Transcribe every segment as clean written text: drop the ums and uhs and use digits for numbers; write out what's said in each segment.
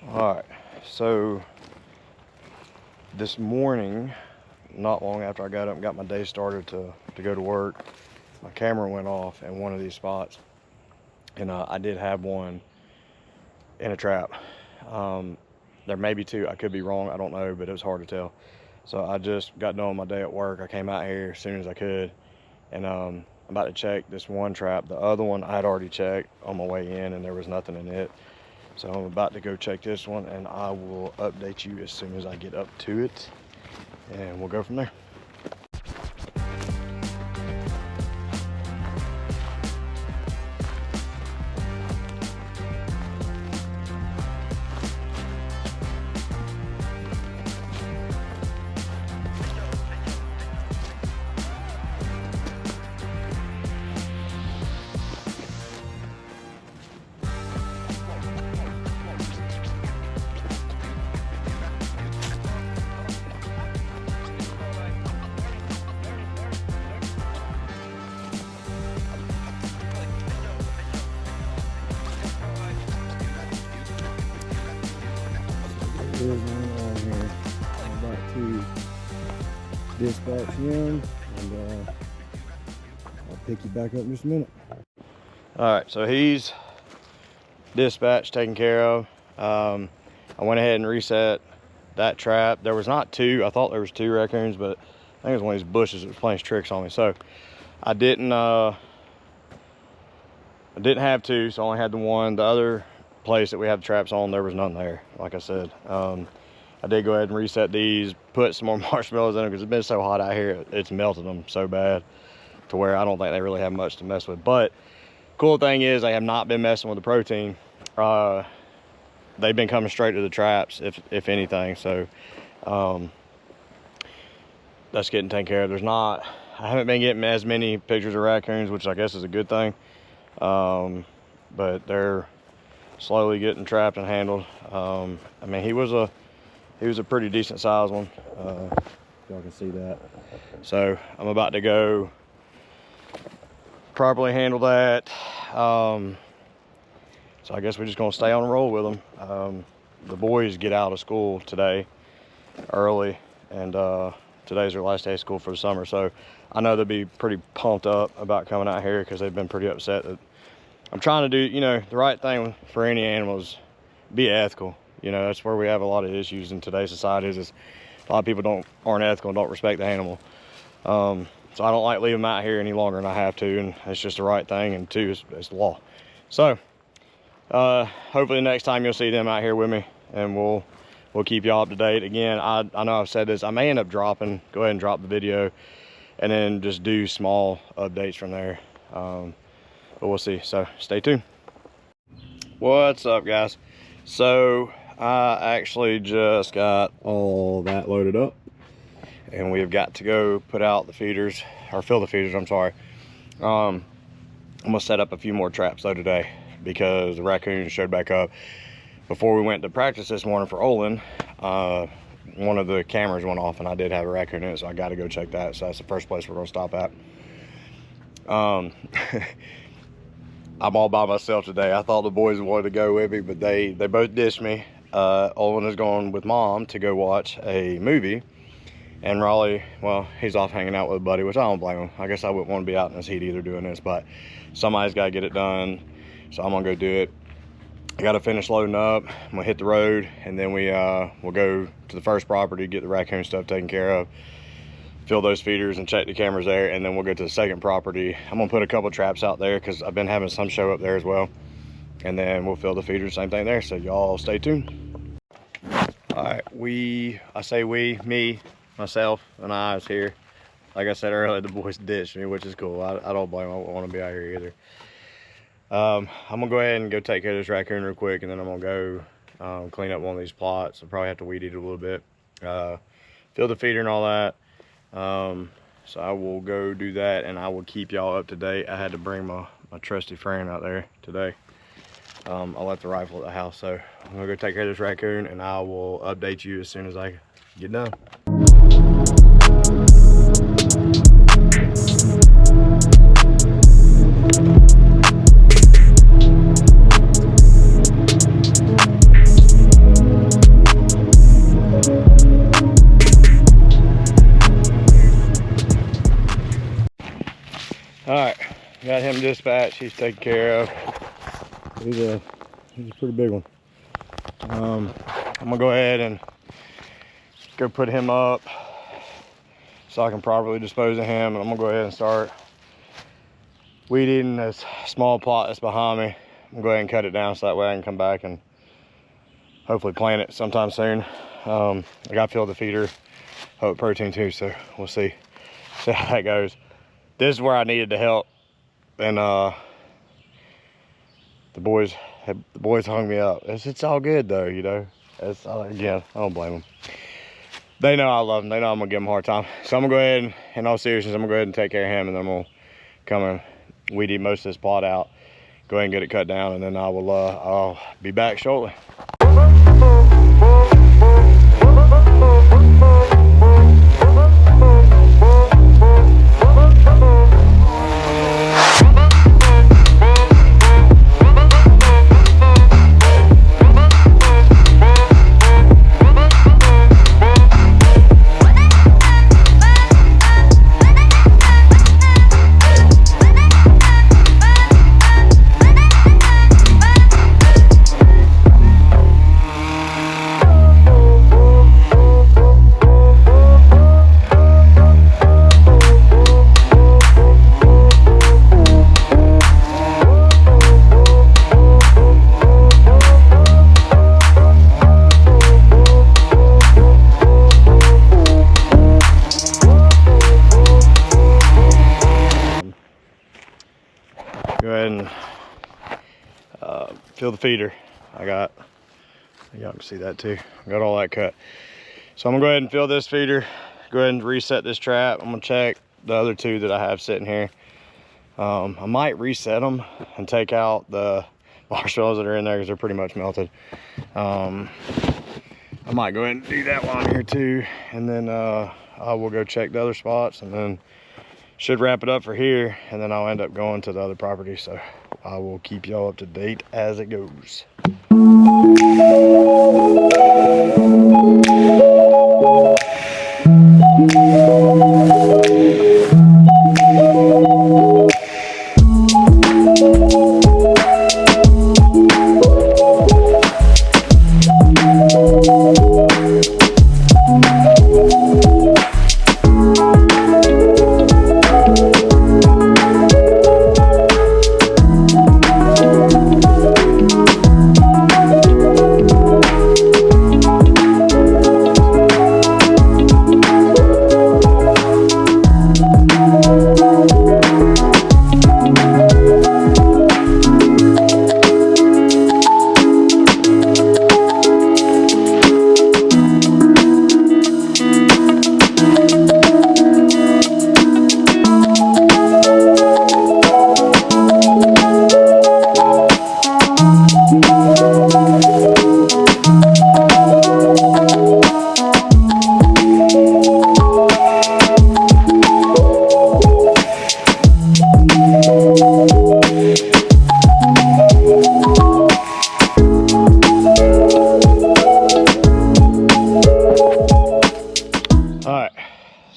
Alright, so this morning, not long after I got up and got my day started to go to work, my camera went off in one of these spots, and I did have one in a trap. There may be two, I could be wrong, I don't know, but it was hard to tell. So I just got done with my day at work. I came out here as soon as I could, and I'm about to check this one trap. The other one I had already checked on my way in, and there was nothing in it. So I'm about to go check this one, and I will update you as soon as I get up to it, and we'll go from there. There's one on here. I'm about to dispatch him, and I'll pick you back up in just a minute. Alright, so he's dispatched, taken care of. I went ahead and reset that trap. There was not two. I thought there was two raccoons, but I think it was one of these bushes that was playing tricks on me. So I didn't have two, so I only had the one. The other place that we have the traps on, there was none there, like I said. I did go ahead and reset these, put some more marshmallows in them because it's been so hot out here, it's melted them so bad to where I don't think they really have much to mess with. But cool thing is they have not been messing with the protein. They've been coming straight to the traps, if anything. So that's getting taken care of. I haven't been getting as many pictures of raccoons, which I guess is a good thing. But they're slowly getting trapped and handled. I mean, he was a pretty decent sized one. Y'all can see that. So I'm about to go properly handle that. So I guess we're just gonna stay on the roll with them. The boys get out of school today early, and today's their last day of school for the summer. So I know they'll be pretty pumped up about coming out here because they've been pretty upset that I'm trying to do, you know, the right thing for any animals, be ethical. You know, that's where we have a lot of issues in today's society, is a lot of people aren't ethical and don't respect the animal. So I don't like leaving them out here any longer than I have to, and it's just the right thing, and two, it's the law. So hopefully next time you'll see them out here with me, and we'll keep y'all up to date. Again, I know I've said this, I may end up go ahead and drop the video, and then just do small updates from there. But we'll see, so stay tuned. What's up, guys? So I actually just got all that loaded up, and we've got to go put out the feeders, or fill the feeders, I'm sorry. I'm gonna set up a few more traps though today, because the raccoons showed back up. Before we went to practice this morning for Olin, one of the cameras went off, and I did have a raccoon in it, so I got to go check that. So that's the first place we're gonna stop at. I'm all by myself today. I thought the boys wanted to go with me, but they both ditched me. Olin is going with mom to go watch a movie, and Raleigh, well, he's off hanging out with a buddy, which I don't blame him. I guess I wouldn't want to be out in this heat either doing this, but somebody's got to get it done, so I'm gonna go do it. I got to finish loading up. I'm gonna hit the road, and then we'll go to the first property, get the raccoon stuff taken care of, fill those feeders and check the cameras there, and then we'll go to the second property. I'm gonna put a couple traps out there because I've been having some show up there as well, and then we'll fill the feeders, same thing there. So y'all stay tuned. All right, I say we, me, myself, and I is here. Like I said earlier, the boys ditched me, which is cool. I don't blame them. I don't want to be out here either. I'm gonna go ahead and go take care of this raccoon real quick, and then I'm gonna go clean up one of these plots. I'll probably have to weed eat it a little bit, fill the feeder and all that. So I will go do that, and I will keep y'all up to date. I had to bring my trusty friend out there today. I left the rifle at the house, so I'm gonna go take care of this raccoon, and I will update you as soon as I get done. got him dispatched. He's taken care of. He's a pretty big one. I'm gonna go ahead and go put him up so I can properly dispose of him, and I'm gonna go ahead and start weed eating this small plot that's behind me. I'm gonna go ahead and cut it down so that way I can come back and hopefully plant it sometime soon. I got filled the feeder with protein too, so we'll see how that goes. This is where I needed the help, and the boys hung me up. It's all good though, you know. Again, I don't blame them. They know I love them. They know I'm gonna give them a hard time. So I'm gonna go ahead and, in all seriousness, I'm gonna go ahead and take care of him, and then we'll come and weed eat most of this plot out. Go ahead and get it cut down, and then I'll be back shortly. Go ahead and fill the feeder. Y'all can see that too. I got all that cut. So I'm gonna go ahead and fill this feeder. Go ahead and reset this trap. I'm gonna check the other two that I have sitting here. I might reset them and take out the marshmallows that are in there because they're pretty much melted. I might go ahead and do that while I'm here too. And then I will go check the other spots, and then should wrap it up for here, and then I'll end up going to the other property. So I will keep y'all up to date as it goes.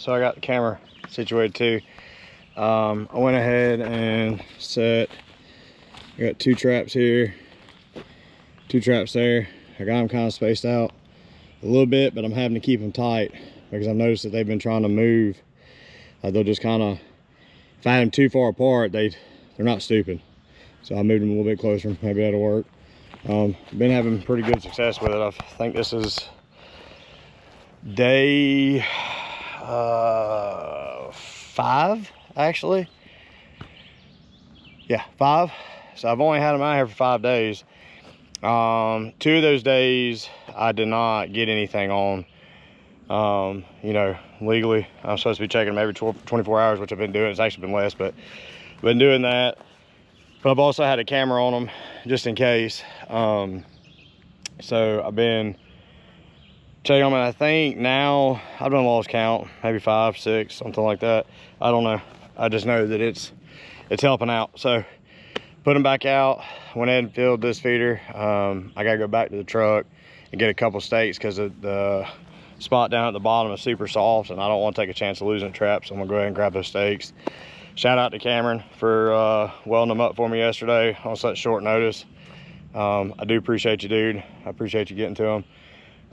So I got the camera situated too. I went ahead and set, I got 2 traps here, 2 traps there. I got them kind of spaced out a little bit, but I'm having to keep them tight because I've noticed that they've been trying to move. They'll just kind of, if I had them too far apart, they're not stupid. So I moved them a little bit closer, maybe that'll work. Been having pretty good success with it. I think this is day 5 actually. Yeah, 5. So I've only had them out here for 5 days. 2 of those days I did not get anything on. You know, legally I'm supposed to be checking them every 24 hours, which I've been doing. It's actually been less, but I've been doing that. But I've also had a camera on them just in case. So I've been checking them, and I think now I've done lost count, maybe 5, 6, something like that. I don't know. I just know that it's helping out. So put them back out. Went ahead and filled this feeder. I gotta go back to the truck and get a couple stakes because the spot down at the bottom is super soft, and I don't want to take a chance of losing a trap. So I'm gonna go ahead and grab those stakes, shout out to Cameron for welding them up for me yesterday on such short notice. I do appreciate you, dude. I appreciate you getting to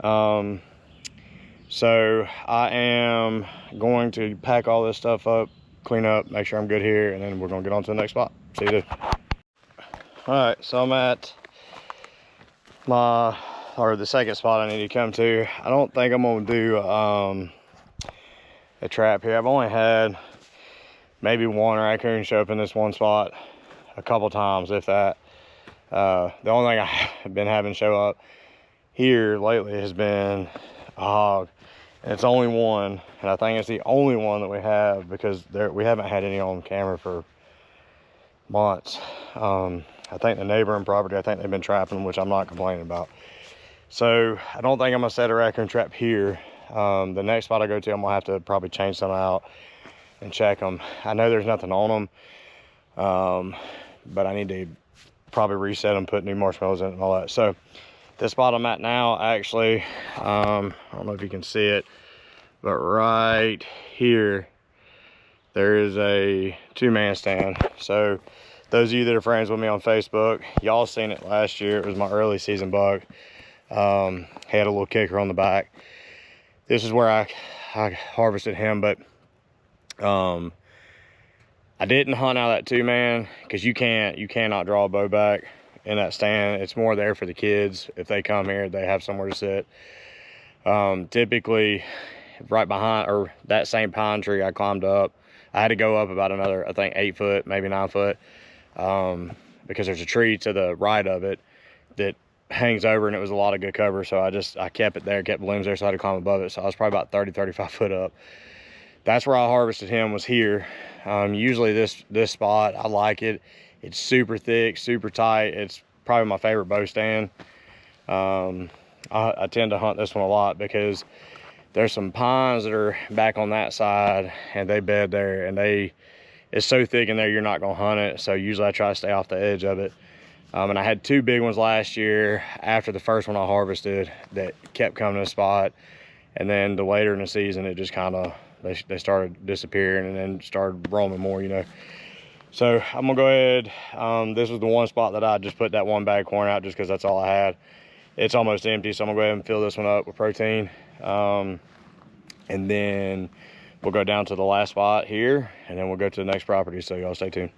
them. So I am going to pack all this stuff up, clean up, make sure I'm good here, and then we're gonna get on to the next spot. See you, dude. All right, so I'm at the second spot I need to come to. I don't think I'm gonna do a trap here. I've only had maybe one raccoon show up in this one spot a couple times, if that. The only thing I've been having show up here lately has been a hog, and it's only one, and I think it's the only one that we have because we haven't had any on camera for months. I think the neighboring property, I think they've been trapping them, which I'm not complaining about. So I don't think I'm gonna set a raccoon trap here. The next spot I go to, I'm gonna have to probably change some out and check them. I know there's nothing on them, but I need to probably reset them, put new marshmallows in and all that. So this spot I'm at now, actually, I don't know if you can see it, but right here, there is a 2-man stand. So those of you that are friends with me on Facebook, y'all seen it last year. It was my early season buck. Had a little kicker on the back. This is where I harvested him, but I didn't hunt out that 2-man because you cannot draw a bow back in that stand. It's more there for the kids. If they come here, they have somewhere to sit. Typically right behind, or that same pine tree I climbed up, I had to go up about another, I think 8 foot, maybe 9 foot, because there's a tree to the right of it that hangs over, and it was a lot of good cover. So I kept it there, kept blooms there, so I had to climb above it. So I was probably about 30-35 foot up. That's where I harvested him, was here. Usually this spot, I like it. It's super thick, super tight. It's probably my favorite bow stand. I tend to hunt this one a lot because there's some pines that are back on that side, and they bed there, and it's so thick in there you're not gonna hunt it. So usually I try to stay off the edge of it. And I had 2 big ones last year after the first one I harvested that kept coming to the spot, and then later in the season it just kind of they started disappearing and then started roaming more, you know. So I'm gonna go ahead. This was the one spot that I just put that 1 bag corn out just because that's all I had. It's almost empty, so I'm gonna go ahead and fill this one up with protein. And then we'll go down to the last spot here, and then we'll go to the next property, so y'all stay tuned.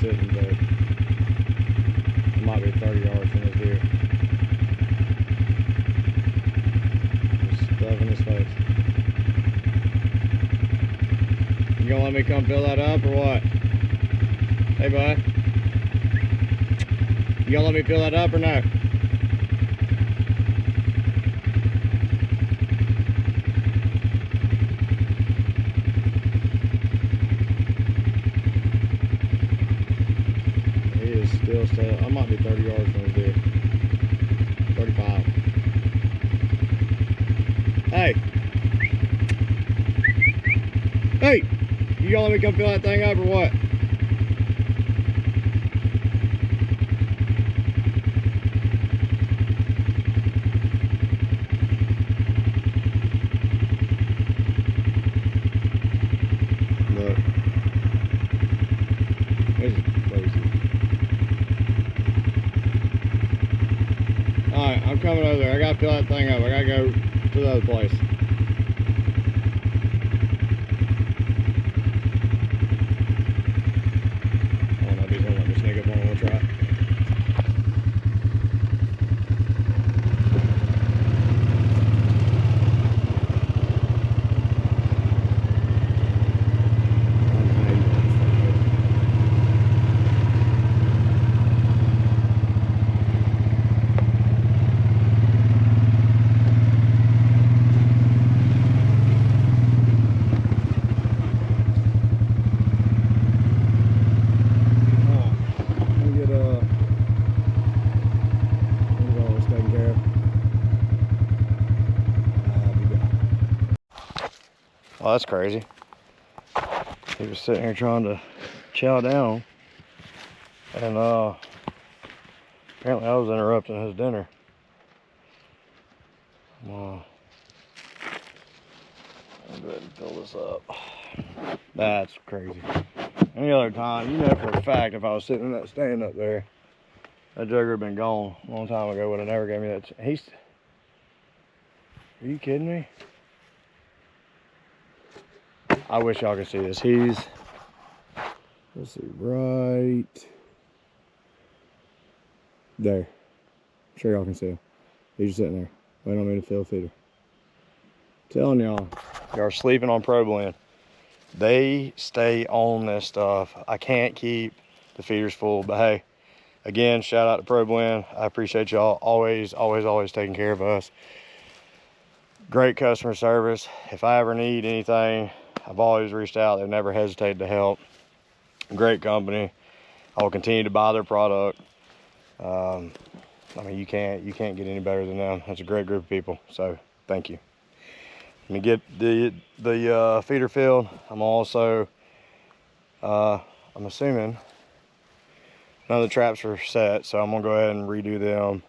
Sitting, but it might be 30 yards from this deer. Just stuffing his face. You gonna let me come fill that up or what? Hey bud, you gonna let me fill that up or no? Still, I might be 30 yards from the deer. 35. Hey! Hey! You gonna let me come fill that thing up or what? gotta fill that thing up. I gotta go to the other place. I don't know if he's gonna let me sneak up on him. We'll try it. Oh, that's crazy. He was sitting here trying to chow down, and apparently I was interrupting his dinner. Wow. I'll go ahead and fill this up. That's crazy. Any other time, you know for a fact, if I was sitting in that stand up there, that jugger had been gone a long time ago. Would have never gave me that. Are you kidding me? I wish y'all could see this. Let's see, right there. I'm sure y'all can see him. He's just sitting there, waiting on me to fill the feeder. Telling y'all are sleeping on ProBlend. They stay on this stuff. I can't keep the feeders full, but hey, again, shout out to ProBlend. I appreciate y'all always taking care of us. Great customer service. If I ever need anything, I've always reached out. They've never hesitated to help. Great company. I will continue to buy their product. I mean, you can't get any better than them. That's a great group of people. So thank you. Let me get the feeder filled. I'm also, I'm assuming none of the traps are set, so I'm gonna go ahead and redo them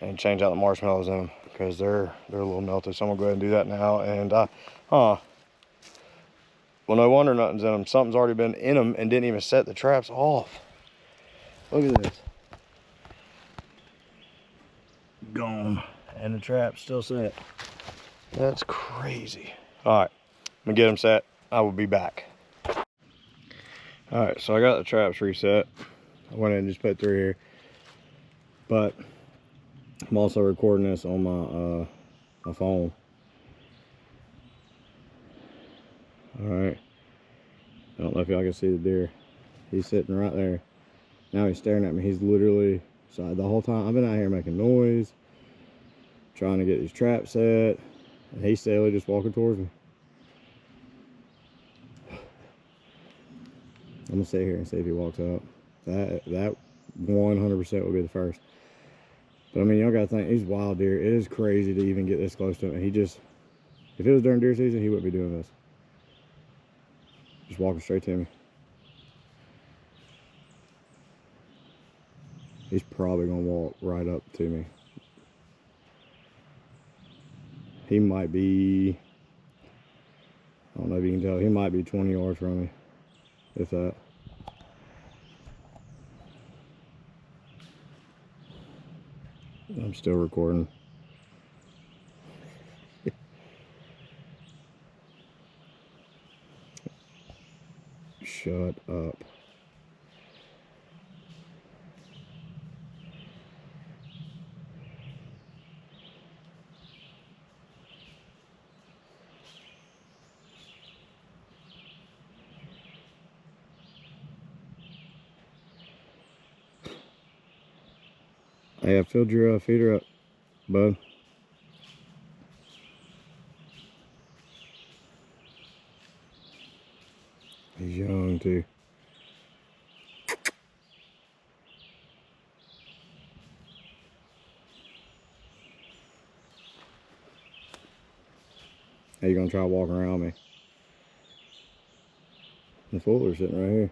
and change out the marshmallows in them because they're a little melted. So I'm gonna go ahead and do that now. And well, no wonder nothing's in them. Something's already been in them and didn't even set the traps off. Look at this. Gone. And the trap's still set. That's crazy. All right, I'm gonna get them set. I will be back. All right, so I got the traps reset. I went in and just put 3 here, but I'm also recording this on my phone. All right, I don't know if y'all can see the deer. He's sitting right there. Now he's staring at me. He's literally, so the whole time I've been out here making noise, trying to get these traps set, and he's steadily just walking towards me. I'm gonna sit here and see if he walks up. That 100% will be the first. But I mean, y'all gotta think, these wild deer, it is crazy to even get this close to him. And he just, if it was during deer season, he wouldn't be doing this. Just walking straight to me. He's probably gonna walk right up to me. He might be, I don't know if you can tell, he might be 20 yards from me, if that. I'm still recording. Shut up. Hey, I filled your feeder up, bud. He's young too. Hey, you gonna try walking around me? The fuller's sitting right here.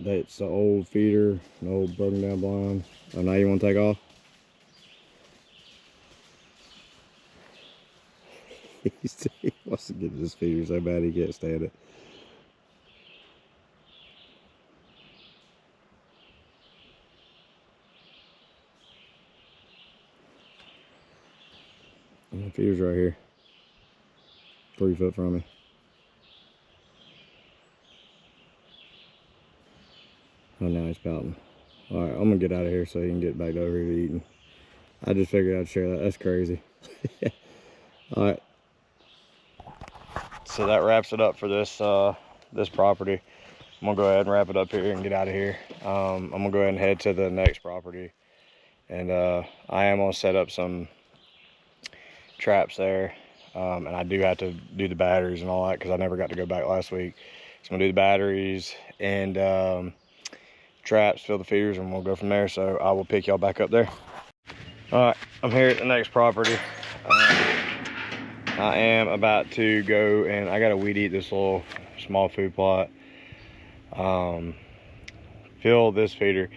That's the old feeder, an old broken down blind. Oh, now you want to take off? He wants to get this feeder so bad he can't stand it. And the feeder's right here, 3 foot from me. Oh, now he's pouting. All right, I'm gonna get out of here so he can get back over here to eating. I just figured I'd share that. That's crazy. All right. So that wraps it up for this this property. I'm gonna go ahead and wrap it up here and get out of here. I'm gonna go ahead and head to the next property, and I am gonna set up some traps there, and I do have to do the batteries and all that because I never got to go back last week. So I'm gonna do the batteries and traps, fill the feeders, and we'll go from there. So I will pick y'all back up there. All right, I'm here at the next property. I am about to go and I gotta weed eat this little small food plot. Fill this feeder.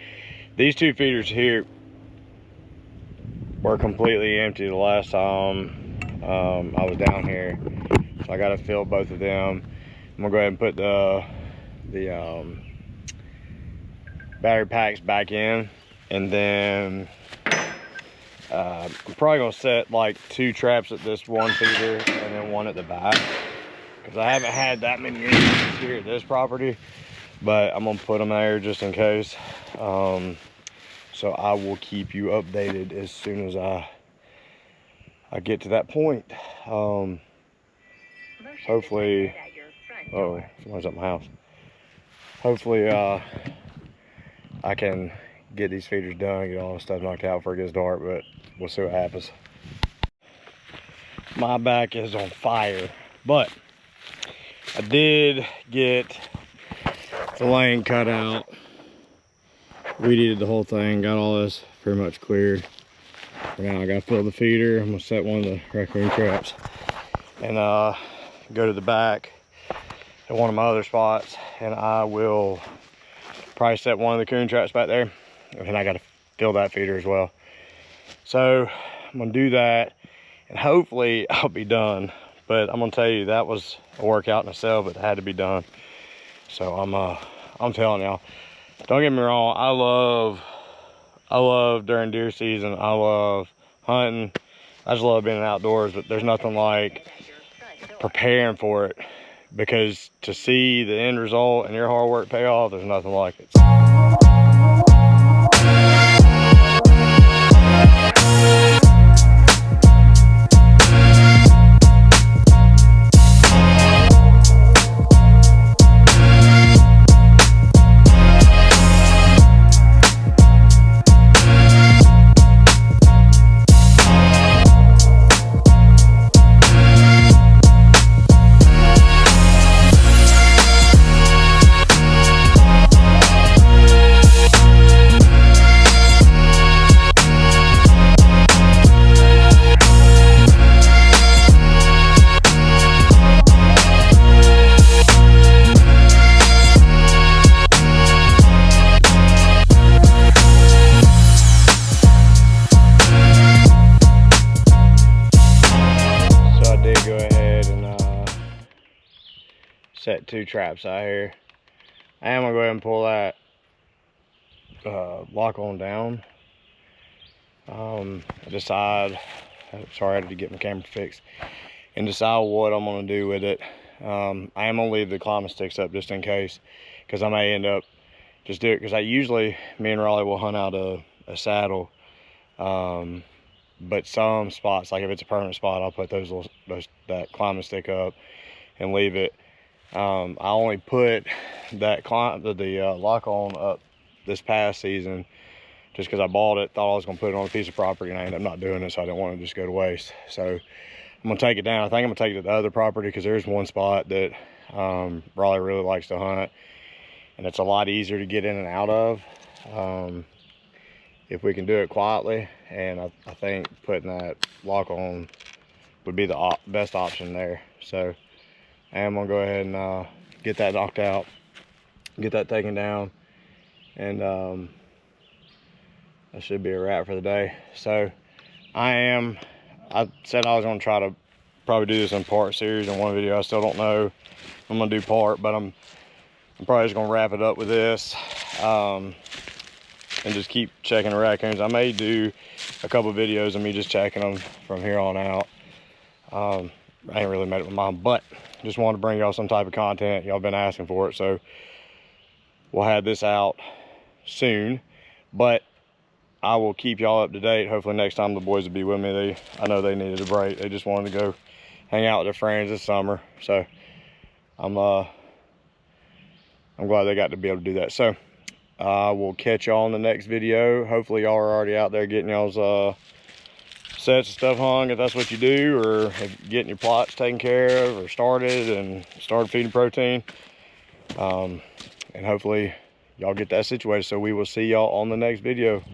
These 2 feeders here were completely empty the last time I was down here, so I gotta fill both of them. I'm gonna go ahead and put the battery packs back in, and then I'm probably gonna set like 2 traps at this one feeder and then 1 at the back, because I haven't had that many injuries here at this property, but I'm gonna put them there just in case. So I will keep you updated as soon as I get to that point. Hopefully, oh, someone's at my house. Hopefully I can get these feeders done, get all the stuff knocked out before it gets dark, but we'll see what happens. My back is on fire, but I did get the lane cut out, weed-eated the whole thing, got all this pretty much cleared. Now I gotta fill the feeder. I'm gonna set one of the raccoon traps and go to the back at one of my other spots, and I will probably set one of the coon traps back there, and then I gotta fill that feeder as well. So I'm gonna do that, and hopefully I'll be done. But I'm gonna tell you, that was a workout in itself, but it had to be done. So I'm telling y'all, don't get me wrong, I love during deer season, I love hunting, I just love being outdoors, but there's nothing like preparing for it, because to see the end result and your hard work pay off, there's nothing like it. Set 2 traps out here. I am gonna go ahead and pull that lock on down. Decide, sorry, I had to get my camera fixed, and decide what I'm gonna do with it. I am gonna leave the climbing sticks up just in case, because I may end up just do it, because I usually, me and Raleigh will hunt out a saddle, but some spots, like if it's a permanent spot, I'll put that climbing stick up and leave it. I only put that the lock on up this past season just because I bought it, thought I was going to put it on a piece of property, and I ended up not doing it, so I didn't want it to just go to waste. So I'm going to take it down. I think I'm going to take it to the other property, because there's one spot that Raleigh really likes to hunt, and it's a lot easier to get in and out of if we can do it quietly. And I think putting that lock on would be the best option there. So I'm gonna go ahead and get that knocked out, get that taken down, and that should be a wrap for the day. So I said I was gonna try to probably do this in part series in one video. I still don't know if I'm gonna do part, but I'm probably just gonna wrap it up with this and just keep checking the raccoons. I may do a couple videos of me just checking them from here on out. I ain't really made up my mind, but just wanted to bring y'all some type of content. Y'all been asking for it, so we'll have this out soon. But I will keep y'all up to date. Hopefully next time the boys will be with me. I know they needed a break. They just wanted to go hang out with their friends this summer. So I'm glad they got to be able to do that. So we'll catch y'all in the next video. Hopefully y'all are already out there getting y'all's sets and stuff hung, if that's what you do, or getting your plots taken care of or started feeding protein. And hopefully y'all get that situated. So we will see y'all on the next video.